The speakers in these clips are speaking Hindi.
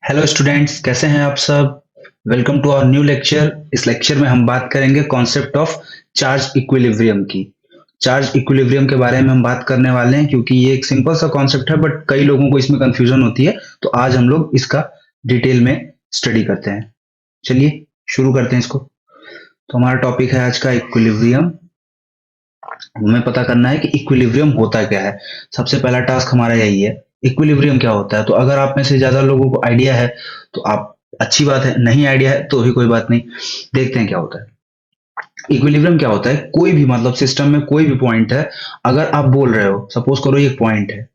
हेलो स्टूडेंट्स, कैसे हैं आप सब। Welcome to our new lecture. इस लेक्चर में हम बात करेंगे कॉन्सेप्ट ऑफ चार्ज इक्विलिब्रियम की। चार्ज इक्विलिब्रियम के बारे में हम बात करने वाले हैं क्योंकि ये एक सिंपल सा कॉन्सेप्ट है, बट कई लोगों को इसमें कंफ्यूजन होती है। तो आज हम लोग इसका डिटेल में स्टडी करते हैं। चलिए शुरू करते हैं इसको। तो हमारा टॉपिक है आज का इक्विलिब्रियम। हमें पता करना है कि इक्विलिब्रियम होता क्या है। सबसे पहला टास्क हमारा यही है, इक्विलिब्रियम क्या होता है। तो अगर आप में से ज्यादा लोगों को आइडिया है तो आप अच्छी बात है, नहीं आइडिया है तो भी कोई बात नहीं। देखते हैं क्या होता है। इक्विलिब्रियम क्या होता है, कोई भी मतलब सिस्टम में कोई भी पॉइंट है। अगर आप बोल रहे हो, सपोज करो ये पॉइंट है,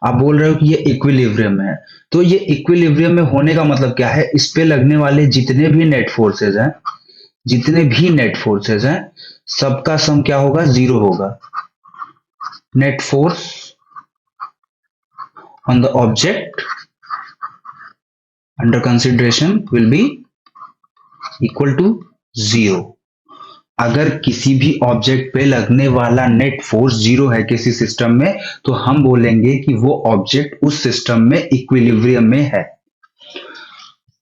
आप बोल रहे हो कि ये इक्विलिब्रियम है। तो ये इक्विलिब्रियम में होने का मतलब क्या है, इस पे लगने वाले जितने भी नेट फोर्सेज हैं, जितने भी नेट फोर्सेज हैं, सबका सम क्या होगा, जीरो होगा। Net force on the object under consideration will be equal to zero। अगर किसी भी ऑब्जेक्ट पे लगने वाला नेट फोर्स जीरो है किसी सिस्टम में, तो हम बोलेंगे कि वो ऑब्जेक्ट उस सिस्टम में इक्विलिब्रियम में है।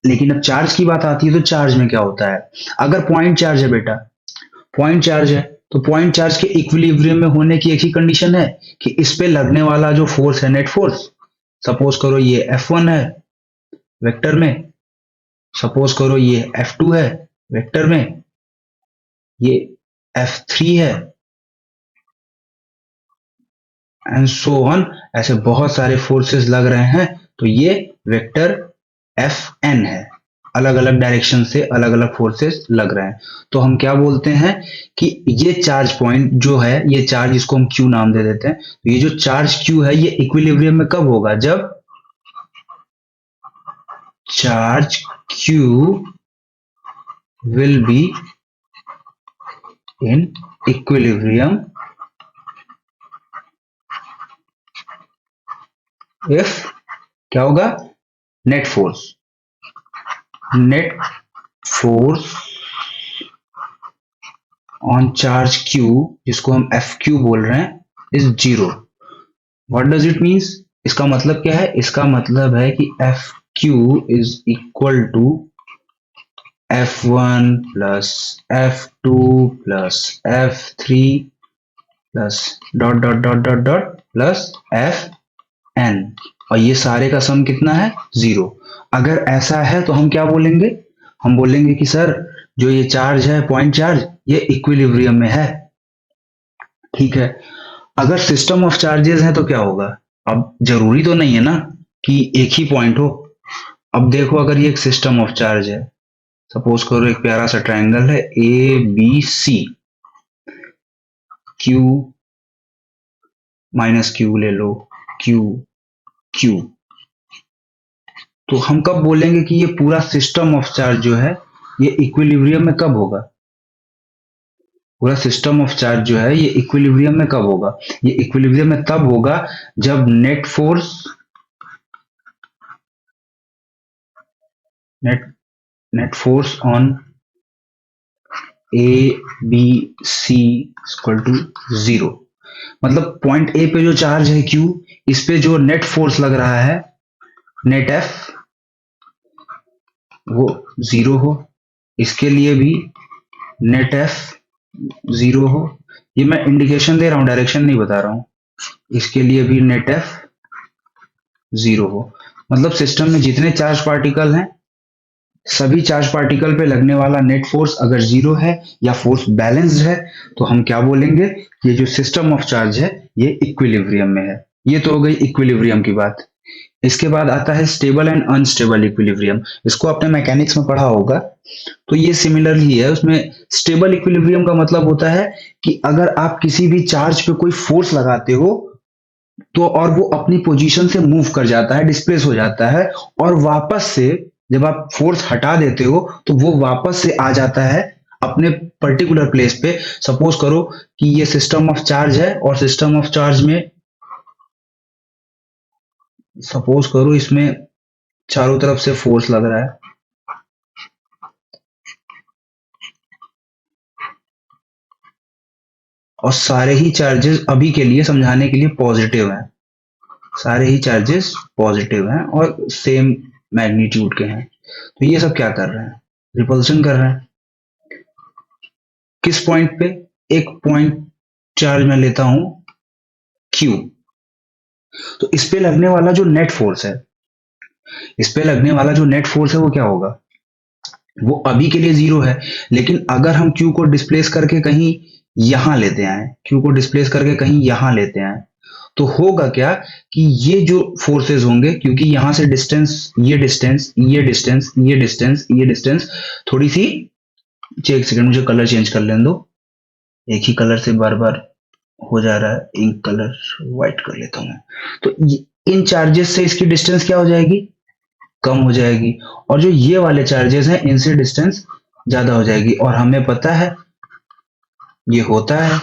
लेकिन अब चार्ज की बात आती है तो चार्ज में क्या होता है। अगर पॉइंट चार्ज है बेटा, पॉइंट चार्ज है, तो पॉइंट चार्ज के इक्विलिब्रियम में होने की एक ही कंडीशन है कि इस पे लगने वाला जो फोर्स है, नेट फोर्स, सपोज करो ये F1 है वेक्टर में, सपोज करो ये F2 है वेक्टर में, ये F3 है, एंड सो ऑन। ऐसे बहुत सारे फोर्सेस लग रहे हैं, तो ये वेक्टर Fn है। अलग अलग डायरेक्शन से अलग अलग फोर्सेस लग रहे हैं। तो हम क्या बोलते हैं कि ये चार्ज पॉइंट जो है, ये चार्ज, इसको हम Q नाम दे देते हैं। तो ये जो चार्ज Q है, ये इक्विलिब्रियम में कब होगा, जब charge Q will be in equilibrium if क्या होगा, net force, net force on charge Q, जिसको हम FQ बोल रहे हैं, is zero. What does it means, इसका मतलब क्या है, इसका मतलब है कि FQ is equal to F1 plus F2 plus F3 plus dot dot dot dot dot plus Fn। और ये सारे का सम कितना है, जीरो। अगर ऐसा है तो हम क्या बोलेंगे, हम बोलेंगे कि सर जो ये चार्ज है, पॉइंट चार्ज, ये इक्विलिब्रियम में है। ठीक है। अगर सिस्टम ऑफ चार्जेस है तो क्या होगा। अब जरूरी तो नहीं है ना कि एक ही पॉइंट हो। अब देखो, अगर ये एक सिस्टम ऑफ चार्ज है, सपोज करो एक प्यारा सा ट्राइंगल है ABC, Q माइनस Q ले लो, Q Q। तो हम कब बोलेंगे कि ये पूरा सिस्टम ऑफ चार्ज जो है, ये इक्विलिब्रियम में कब होगा। पूरा सिस्टम ऑफ चार्ज जो है, ये इक्विलिब्रियम में कब होगा। ये इक्विलिब्रियम में तब होगा जब net net force on ABC equal to zero. मतलब पॉइंट ए पे जो चार्ज है Q, इस पे जो नेट फोर्स लग रहा है, नेट F, वो जीरो हो। इसके लिए भी नेट F जीरो हो। ये मैं इंडिकेशन दे रहा हूं, डायरेक्शन नहीं बता रहा हूं। इसके लिए भी नेट F जीरो हो। मतलब सिस्टम में जितने चार्ज पार्टिकल हैं, सभी चार्ज पार्टिकल पे लगने वाला नेट फोर्स अगर जीरो है या फोर्स बैलेंस्ड है, तो हम क्या बोलेंगे, ये जो सिस्टम ऑफ चार्ज है, ये इक्विलिब्रियम में है। ये तो हो गई इक्विलिब्रियम की बात। इसके बाद आता है स्टेबल एंड अनस्टेबल इक्विलिब्रियम। इसको आपने मैकेनिक्स में पढ़ा होगा, तो ये सिमिलर ही है। उसमें स्टेबल इक्विलिब्रियम का मतलब होता है कि अगर आप किसी भी चार्ज पे कोई फोर्स लगाते हो, तो और वो अपनी पोजीशन से मूव कर जाता है, डिस्प्लेस हो जाता है, और वापस से जब आप फोर्स हटा देते हो तो वो वापस से आ जाता है अपने पर्टिकुलर प्लेस पे। सपोज करो कि ये सिस्टम ऑफ चार्ज है, और सिस्टम ऑफ चार्ज में सपोज करो इसमें चारों तरफ से फोर्स लग रहा है, और सारे ही चार्जेस अभी के लिए समझाने के लिए पॉजिटिव हैं। सारे ही चार्जेस पॉजिटिव हैं और सेम मैग्नीट्यूड के हैं। तो ये सब क्या कर रहे हैं, रिपल्शन कर रहे हैं। किस पॉइंट पे, एक पॉइंट चार्ज मैं लेता हूं Q, तो इस पे लगने वाला जो नेट फोर्स है, इस पे लगने वाला जो नेट फोर्स है वो क्या होगा, वो अभी के लिए 0 है। लेकिन अगर हम Q को डिस्प्लेस करके कहीं यहां लेते आए, Q को डिस्प्लेस करके कहीं यहां लेते आए, तो होगा क्या कि ये जो फोर्सेस होंगे, क्योंकि यहां से डिस्टेंस, ये डिस्टेंस, ये डिस्टेंस, ये डिस्टेंस, ये डिस्टेंस, थोड़ी सी, एक सेकंड मुझे कलर चेंज कर लेने दो, एक ही कलर से बार बार हो जा रहा है, इंक कलर व्हाइट कर लेता हूं मैं। तो इन चार्जेस से इसकी डिस्टेंस क्या हो जाएगी, कम हो जाएगी, और जो ये वाले चार्जेस हैं इनसे डिस्टेंस ज्यादा हो जाएगी। और हमें पता है ये होता है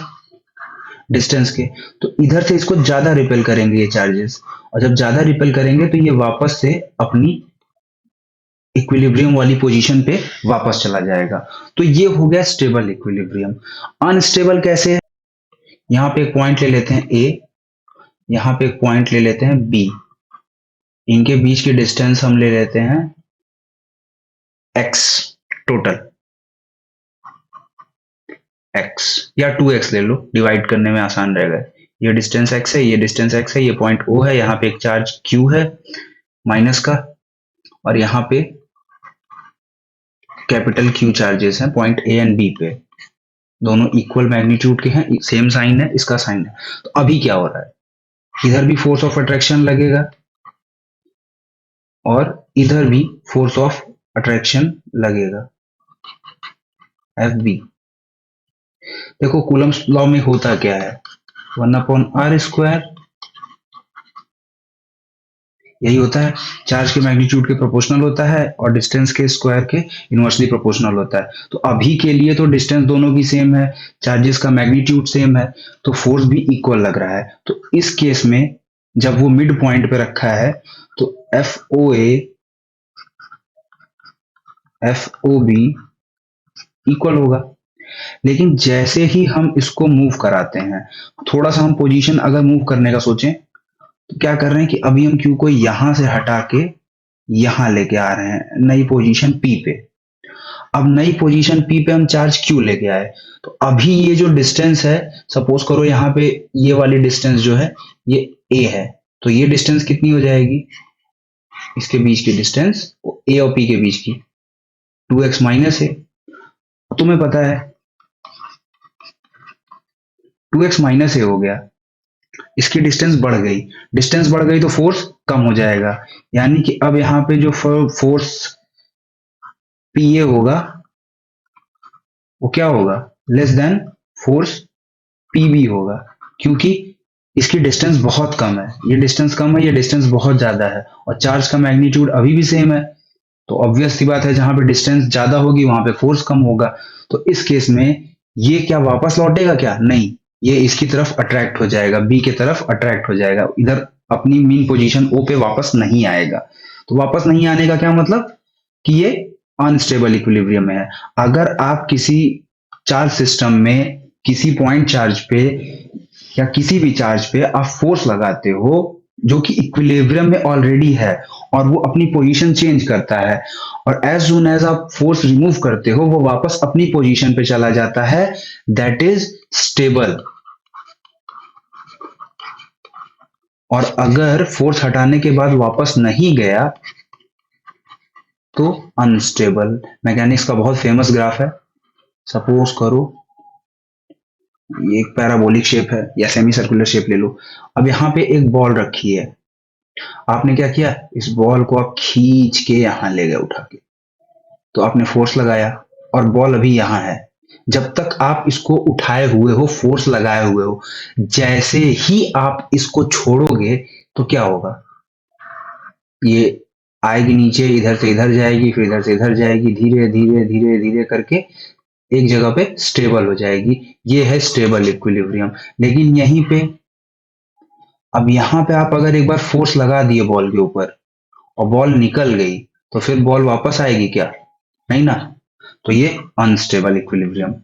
डिस्टेंस के, तो इधर से इसको ज्यादा रिपेल करेंगे ये चार्जेस, और जब ज्यादा रिपेल करेंगे तो ये वापस से अपनी इक्विलिब्रियम वाली पोजीशन पे वापस चला जाएगा। तो ये हो गया स्टेबल इक्विलिब्रियम। अनस्टेबल कैसे है, यहाँ पे एक पॉइंट ले लेते हैं ए, यहाँ पे एक पॉइंट ले लेते हैं बी, इनके बीच की डिस्टेंस हम ले लेते हैं x, टोटल x या 2x ले लो, डिवाइड करने में आसान रहेगा। ये डिस्टेंस x है, ये डिस्टेंस x है, ये पॉइंट O है, यहाँ पे एक चार्ज Q है माइनस का, और यहाँ पे कैपिटल Q चार्जेस हैं पॉइंट A एंड B पे, दोनों इक्वल मैग्नीट्यूड के हैं, सेम साइन है, इसका साइन है। तो अभी क्या हो रहा है, इधर भी फोर्स ऑफ अट्रैक्शन लगेगा और इधर भी फोर्स ऑफ अट्रैक्शन लगेगा, FB। देखो कूलम्स लॉ में होता क्या है, 1/r², यही होता है, चार्ज के मैग्नीट्यूड के प्रोपोर्शनल होता है और डिस्टेंस के स्क्वायर के इनवर्सली प्रोपोर्शनल होता है। तो अभी के लिए तो डिस्टेंस दोनों की सेम है, चार्जेस का मैग्नीट्यूड सेम है, तो फोर्स भी इक्वल लग रहा है। तो इस केस में जब वो मिड पॉइंट पे रखा है तो FOA FOB इक्वल होगा। लेकिन जैसे ही हम इसको मूव कराते हैं, थोड़ा सा हम पोजीशन अगर मूव करने का सोचें, तो क्या कर रहे हैं कि अभी हम Q को यहां से हटा के यहां लेके आ रहे हैं नई पोजीशन P पे। अब नई पोजीशन P पे हम चार्ज Q लेके आए, तो अभी ये जो डिस्टेंस है, सपोज करो यहाँ पे ये वाली डिस्टेंस जो है ये A है, तो ये डिस्टेंस कितनी हो जाएगी, इसके बीच की डिस्टेंस A और P के बीच की 2x माइनस है। तुम्हें पता है 2x माइनस ए हो गया, इसकी डिस्टेंस बढ़ गई तो फोर्स कम हो जाएगा, यानी कि अब यहाँ पे जो फोर्स PA होगा वो क्या होगा, लेस देन फोर्स PB होगा, क्योंकि इसकी डिस्टेंस बहुत कम है, ये डिस्टेंस कम है, ये डिस्टेंस बहुत ज्यादा है, और चार्ज का मैग्नीट्यूड अभी भी सेम है। तो ऑब्वियस सी बात है, जहां पे डिस्टेंस ज्यादा होगी वहां पे फोर्स कम होगा। तो इस केस में ये क्या वापस लौटेगा, क्या नहीं, ये इसकी तरफ अट्रैक्ट हो जाएगा, बी की तरफ अट्रैक्ट हो जाएगा, इधर अपनी मीन पोजीशन ओ पे वापस नहीं आएगा। तो वापस नहीं आने का क्या मतलब कि ये अनस्टेबल इक्विलिब्रियम में है। अगर आप किसी चार्ज सिस्टम में किसी पॉइंट चार्ज पे या किसी भी चार्ज पे आप फोर्स लगाते हो जो कि इक्विलिब्रियम में ऑलरेडी है, और वो अपनी पोजीशन चेंज करता है, और एज सून एज आप फोर्स रिमूव करते हो वो वापस अपनी पोजीशन पे चला जाता है, दैट इज स्टेबल। और अगर फोर्स हटाने के बाद वापस नहीं गया तो अनस्टेबल। मैकेनिक्स का बहुत फेमस ग्राफ है, सपोज करो ये एक पैराबोलिक शेप है या सेमी सर्कुलर शेप ले लो। अब यहाँ पे एक बॉल रखी है, आपने क्या किया, इस बॉल को आप खींच के यहां ले गए उठा के, तो आपने फोर्स लगाया और बॉल अभी यहां है। जब तक आप इसको उठाए हुए हो, फोर्स लगाए हुए हो, जैसे ही आप इसको छोड़ोगे तो क्या होगा, ये आएगी नीचे, इधर से इधर जाएगी, फिर इधर से इधर जाएगी, धीरे धीरे धीरे धीरे करके एक जगह पे स्टेबल हो जाएगी। ये है स्टेबल इक्विलिब्रियम। लेकिन यहीं पे, अब यहां पे आप अगर एक बार फोर्स लगा दिए बॉल के ऊपर और बॉल निकल गई, तो फिर बॉल वापस आएगी क्या, नहीं ना। तो ये अनस्टेबल इक्विलिब्रियम।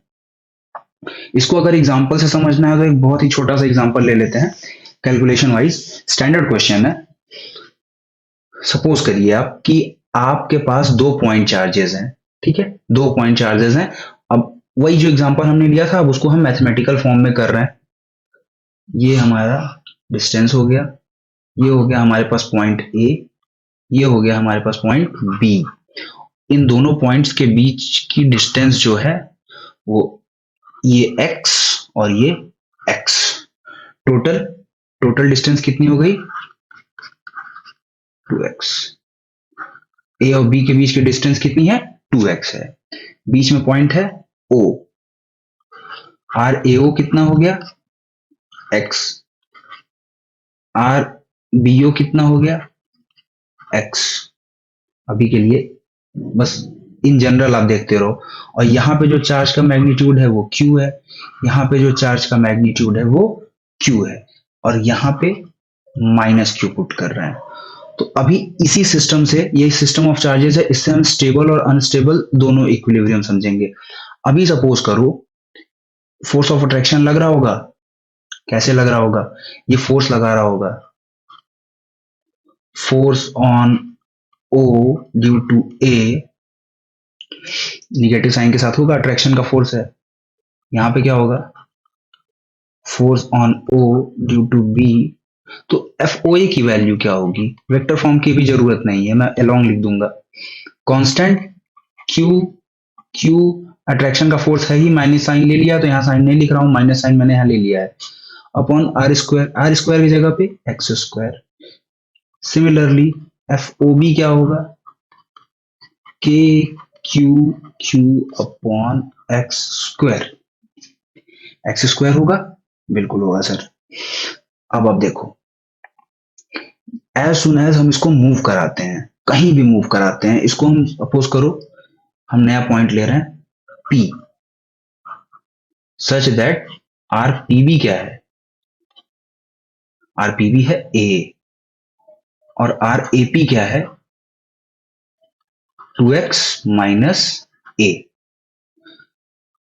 इसको अगर एग्जांपल से समझना है तो एक बहुत ही छोटा सा एग्जांपल ले लेते हैं, कैलकुलेशन वाइज, स्टैंडर्ड क्वेश्चन है। सपोज करिए आप कि आपके पास 2 पॉइंट चार्जेस हैं, ठीक है, 2 पॉइंट चार्जेस हैं। अब वही जो एग्जांपल हमने लिया था, अब उसको हम मैथमेटिकल फॉर्म में कर रहे हैं। ये हमारा डिस्टेंस हो गया, ये हो गया हमारे पास पॉइंट ए, ये हो गया हमारे पास पॉइंट बी। इन दोनों पॉइंट्स के बीच की डिस्टेंस जो है वो ये x और ये x, टोटल टोटल डिस्टेंस कितनी हो गई, 2x। ए और बी के बीच की डिस्टेंस कितनी है, 2x है। बीच में पॉइंट है O, आर ए ओ कितना हो गया, x, आर बी ओ कितना हो गया, x। अभी के लिए बस इन जनरल आप देखते रहो। और यहाँ पे जो चार्ज का मैग्नीट्यूड है वो Q है, यहाँ पे जो चार्ज का मैग्नीट्यूड है वो Q है, और यहाँ पे माइनस Q पुट कर रहे हैं। तो अभी इसी सिस्टम से, ये सिस्टम ऑफ चार्जेस है, इससे हम स्टेबल और अनस्टेबल दोनों इक्विलिब्रियम समझेंगे। अभी सपोज करो फोर्स ऑफ अट्रैक्शन लग रहा होगा, कैसे लग रहा होगा, ये फोर्स लगा रहा होगा, force on O due to A, negative sign के साथ होगा, अट्रैक्शन का फोर्स है। यहाँ पे क्या होगा, force on O due to B, तो FOA की वैल्यू क्या होगी, वेक्टर फॉर्म की भी जरूरत नहीं है, मैं अलोंग लिख दूंगा। कांस्टेंट Q अट्रैक्शन का फोर्स है ही, माइनस साइन ले लिया, तो यहाँ साइन नहीं लिख रहा हूँ, माइनस साइन मैंने यहाँ ले लिया है, अपॉन आर स्क्वायर की जगह पे एक्स स्क्वायर। सिमिलरली FOB क्या होगा, Q अपॉन एक्स स्क्वायर होगा, बिल्कुल होगा सर। अब आप देखो, एज सुन एज हम इसको मूव कराते हैं, कहीं भी मूव कराते हैं इसको, हम सपोज करो हम नया पॉइंट ले रहे हैं P, सच दैट RPB क्या है, RPB है A, और RAP क्या है, 2x minus A।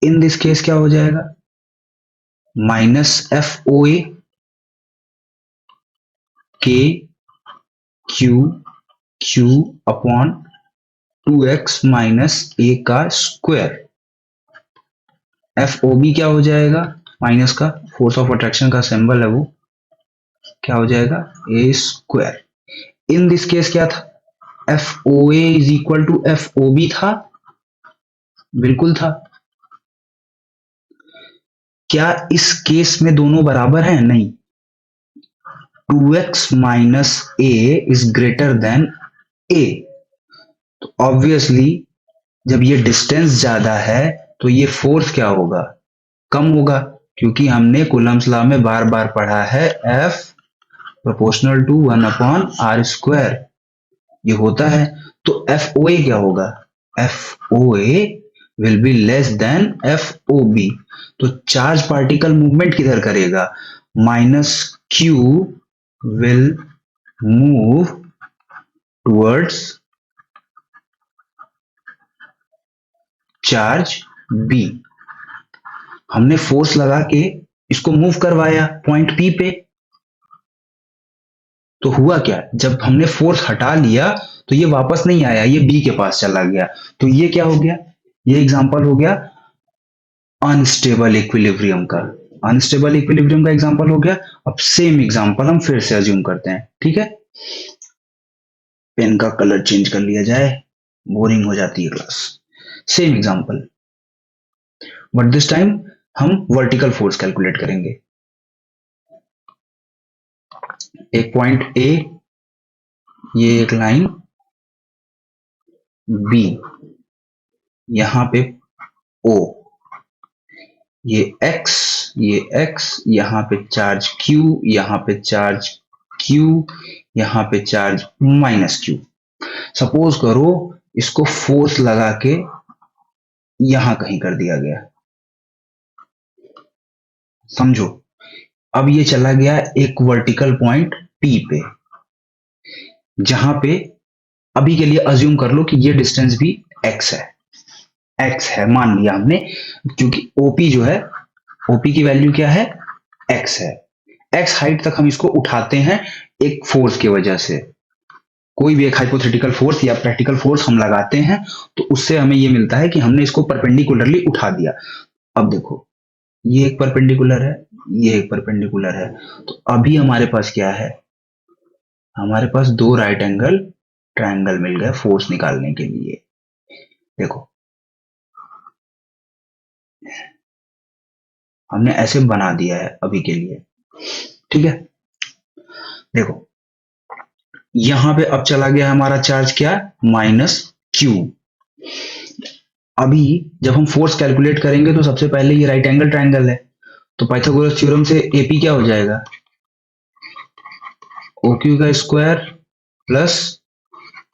In this case क्या हो जाएगा, minus FOA Q upon 2x minus A का स्क्वायर। FOB क्या हो जाएगा, माइनस का फोर्स ऑफ अट्रैक्शन का सिंबल है वो, क्या हो जाएगा, A square. In this case क्या था, FOA is equal to FOB था, बिल्कुल था। क्या इस केस में दोनों बराबर हैं, नहीं, 2x minus A is greater than A। तो ऑब्वियसली जब ये डिस्टेंस ज्यादा है तो ये फोर्स क्या होगा, कम होगा, क्योंकि हमने कूलम्स लॉ में बार बार पढ़ा है F proportional to 1 upon R square, ये होता है। तो FOA क्या होगा, FOA will be less than FOB। तो चार्ज पार्टिकल मूवमेंट किधर करेगा, minus Q will move towards charge B। हमने फोर्स लगा के इसको मूव करवाया पॉइंट P पे, तो हुआ क्या, जब हमने फोर्स हटा लिया तो ये वापस नहीं आया, ये B के पास चला गया। तो ये क्या हो गया, ये एग्जांपल हो गया अनस्टेबल इक्विलिब्रियम का, अनस्टेबल इक्विलिब्रियम का एग्जांपल हो गया। अब सेम एग्जांपल हम फिर से अज्यूम करते हैं, ठीक है, पेन का कलर चेंज कर लिया जाए, बोरिंग हो जाती है class. Same example, but this time हम वर्टिकल फोर्स कैलकुलेट करेंगे। एक पॉइंट A, ये एक लाइन B, यहां पे O, ये X, यहां पे चार्ज Q, यहां पे चार्ज Q, यहां पे चार्ज माइनस Q। सपोज करो इसको फोर्स लगा के यहां कहीं कर दिया गया, समझो। अब ये चला गया एक वर्टिकल पॉइंट P पे, जहां पे अभी के लिए अज्यूम कर लो कि ये डिस्टेंस भी x है, मान लिया हमने, क्योंकि OP जो है, OP की वैल्यू क्या है, x है। x हाइट तक हम इसको उठाते हैं एक फोर्स की वजह से, कोई भी एक हाइपोथेटिकल फोर्स या प्रैक्टिकल फोर्स हम लगाते हैं तो उससे हमें ये मिलता है कि हमने इसको परपेंडिकुलरली उठा दिया। अब देखो, ये एक परपेंडिकुलर है, ये एक परपेंडिकुलर है, तो अभी हमारे पास क्या है, हमारे पास दो राइट एंगल ट्रायंगल मिल गए फोर्स निकालने के लिए। देखो हमने ऐसे बना दिया है अभी के लिए, ठीक है। देखो यहां पे अब चला गया हमारा चार्ज क्या, -q। अभी जब हम फोर्स कैलकुलेट करेंगे तो सबसे पहले ये राइट एंगल ट्रायंगल है, तो पाइथागोरस थ्योरम से एपी क्या हो जाएगा, OQ का स्क्वायर प्लस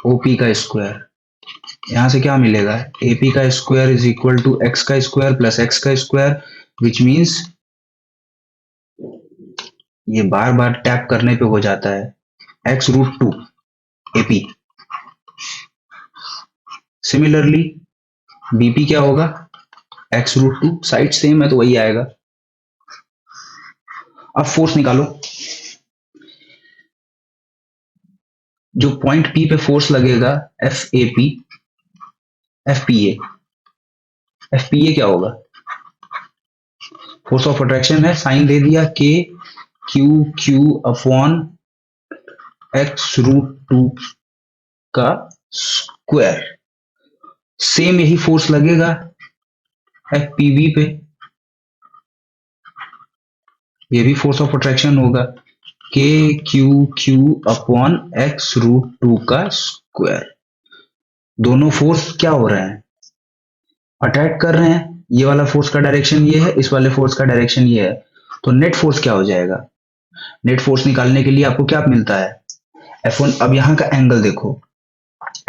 OP का स्क्वायर। यहां से क्या मिलेगा, AP का square is equal to x का स्क्वायर प्लस x का स्क्वायर, विच मीन्स ये बार बार टैप करने पे हो जाता है, x√2 AP। सिमिलरली BP क्या होगा, x√2, साइड सेम है तो वही आएगा। अब फोर्स निकालो, जो पॉइंट P पे फोर्स लगेगा FAP, FPA, FPA क्या होगा, फोर्स ऑफ अट्रैक्शन है, साइन दे दिया KQ/x√2 का स्क्वायर। सेम यही फोर्स लगेगा FPB पे, ये भी फोर्स ऑफ अट्रैक्शन होगा KQQ/x√2 का स्क्वायर। दोनों फोर्स क्या हो रहे हैं, अट्रैक्ट कर रहे हैं। ये वाला फोर्स का डायरेक्शन ये है, इस वाले फोर्स का डायरेक्शन ये है, तो नेट फोर्स क्या हो जाएगा। नेट फोर्स निकालने के लिए आपको क्या मिलता है, F1। अब यहाँ का एंगल देखो,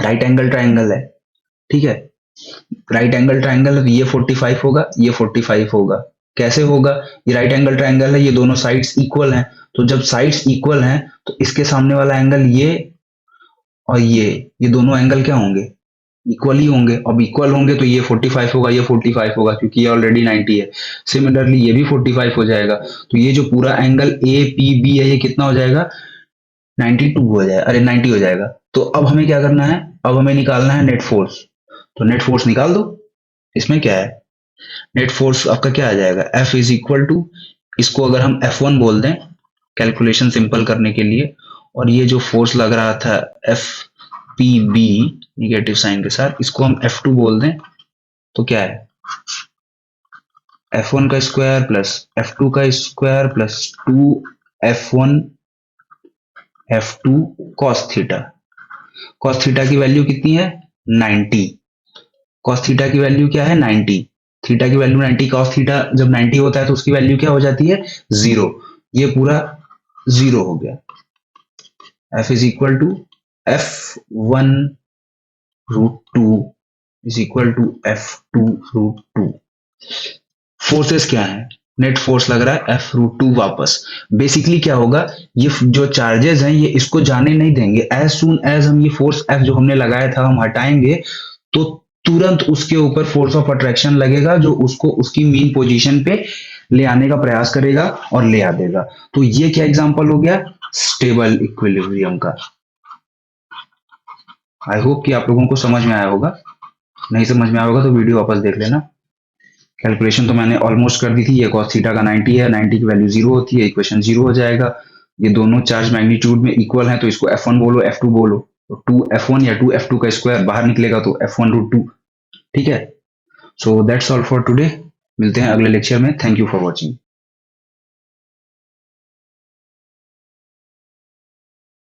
राइट एंगल ट्रायंगल है, ठीक है, राइट एंगल ट्रायंगल है, ये 45 होगा, ये 45 होगा। कैसे होगा, ये राइट एंगल ट्रायंगल है, ये दोनों साइड्स इक्वल हैं, तो जब साइड्स इक्वल हैं तो इसके सामने वाला एंगल ये और ये दोनों एंगल क्या होंगे, इक्वल ही होंगे। अब इक्वल होंगे तो ये 45 होगा, ये 45 होगा, क्योंकि ये ऑलरेडी 90 है। सिमिलरली ये भी 45 हो जाएगा, तो ये जो पूरा एंगल APB है ये कितना हो जाएगा, 92 हो जाएगा, अरे 90 हो जाएगा। तो अब हमें क्या करना है, अब हमें निकालना है नेट फोर्स। तो नेट फोर्स निकाल दो, इसमें क्या है, नेट फोर्स आपका क्या आ जाएगा, F इज इक्वल टू, इसको अगर हम F1 बोल दें कैलकुलेशन सिंपल करने के लिए, और ये जो फोर्स लग रहा था FPB निगेटिव साइन के साथ, इसको हम F2 बोल दें, तो क्या है, F1 का स्क्वायर प्लस F2 का square plus 2F1 F2 cos theta. cos theta की वैल्यू कितनी है, 90। cos थीटा की वैल्यू क्या है, 90। थीटा की वैल्यू 90, cos थीटा जब 90 होता है तो उसकी वैल्यू क्या हो जाती है, 0। ये पूरा 0 हो गया। F is equal to F1√2 is equal to F2√2। Forces क्या है, नेट फोर्स लग रहा है F√2 वापस। बेसिकली क्या होगा, ये जो चार्जेस हैं ये इसको जाने नहीं देंगे। एज सुन एज हम ये फोर्स F जो हमने लगाया था हम हटाएंगे तो तुरंत उसके ऊपर फोर्स ऑफ अट्रैक्शन लगेगा, जो उसको उसकी मेन पोजीशन पे ले आने का प्रयास करेगा और ले आ देगा। तो ये क्या एग्जांपल हो गया, स्टेबल इक्विलिब्रियम का। आई होप कि आप लोगों को समझ में आया होगा, नहीं समझ में आया होगा तो वीडियो वापस देख लेना। कैलकुलेशन तो मैंने ऑलमोस्ट कर दी थी। ये cos थीटा का 90 है, 90 की वैल्यू 0 होती है, इक्वेशन 0 हो जाएगा। ये दोनों चार्ज मैग्नीट्यूड में इक्वल हैं तो इसको F1 बोलो, F2 बोलो, तो 2F1 या 2F2 का स्क्वायर बाहर निकलेगा तो F1√2। ठीक है, so that's all for today. मिलते हैं अगले लेक्चर में। Thank you for watching.